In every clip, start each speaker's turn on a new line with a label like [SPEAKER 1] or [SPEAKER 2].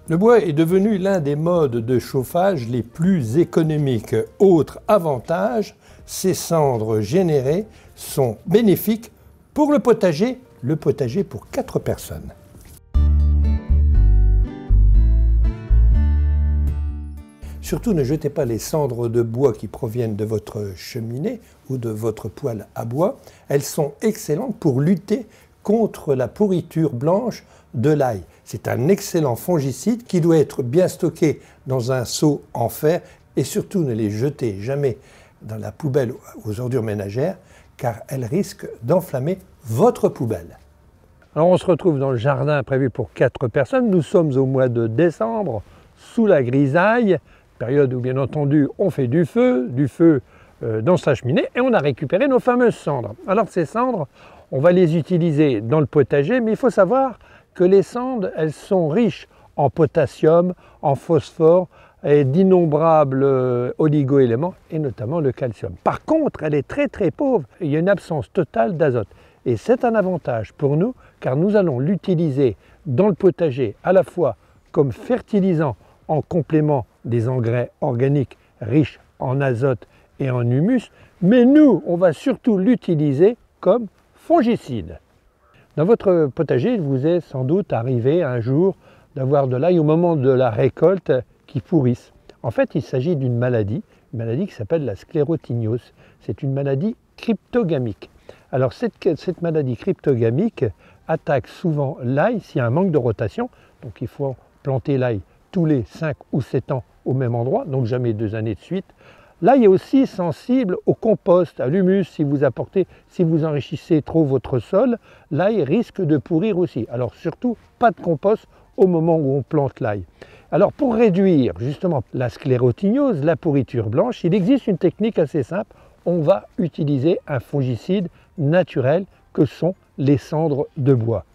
[SPEAKER 1] Le bois est devenu l'un des modes de chauffage les plus économiques. Autre avantage, ces cendres générées sont bénéfiques pour le potager pour 4 personnes. Surtout ne jetez pas les cendres de bois qui proviennent de votre cheminée ou de votre poêle à bois. Elles sont excellentes pour lutter contre la pourriture blanche de l'ail. C'est un excellent fongicide qui doit être bien stocké dans un seau en fer et surtout ne les jetez jamais dans la poubelle aux ordures ménagères car elles risquent d'enflammer votre poubelle. Alors on se retrouve dans le jardin prévu pour 4 personnes. Nous sommes au mois de décembre, sous la grisaille, période où bien entendu on fait du feu dans sa cheminée et on a récupéré nos fameuses cendres. Alors ces cendres, on va les utiliser dans le potager, mais il faut savoir que les cendres, elles sont riches en potassium, en phosphore et d'innombrables oligo-éléments, et notamment le calcium. Par contre, elle est très pauvre, il y a une absence totale d'azote. Et c'est un avantage pour nous, car nous allons l'utiliser dans le potager à la fois comme fertilisant en complément des engrais organiques riches en azote et en humus, mais nous, on va surtout l'utiliser comme fongicide. Dans votre potager, il vous est sans doute arrivé un jour d'avoir de l'ail au moment de la récolte qui pourrisse. En fait, il s'agit d'une maladie qui s'appelle la sclérotignose. C'est une maladie cryptogamique. Alors cette maladie cryptogamique attaque souvent l'ail s'il y a un manque de rotation. Donc il faut planter l'ail tous les 5 ou 7 ans au même endroit, donc jamais 2 années de suite. L'ail est aussi sensible au compost, à l'humus. Si vous enrichissez trop votre sol, l'ail risque de pourrir aussi. Alors surtout, pas de compost au moment où on plante l'ail. Alors pour réduire justement la sclérotignose, la pourriture blanche, il existe une technique assez simple. On va utiliser un fongicide naturel que sont les cendres de bois.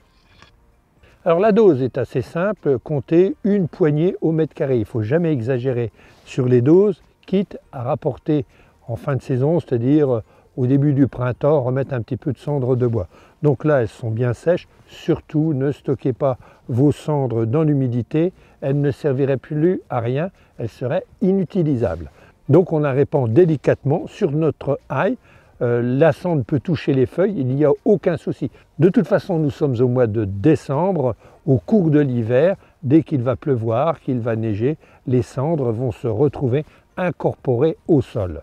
[SPEAKER 1] Alors la dose est assez simple, comptez une poignée au mètre carré. Il ne faut jamais exagérer sur les doses, quitte à rapporter en fin de saison, c'est-à-dire au début du printemps, remettre un petit peu de cendres de bois. Donc là, elles sont bien sèches. Surtout, ne stockez pas vos cendres dans l'humidité. Elles ne serviraient plus à rien, elles seraient inutilisables. Donc on la répand délicatement sur notre ail. La cendre peut toucher les feuilles, il n'y a aucun souci. De toute façon, nous sommes au mois de décembre, au cours de l'hiver. Dès qu'il va pleuvoir, qu'il va neiger, les cendres vont se retrouver incorporées au sol.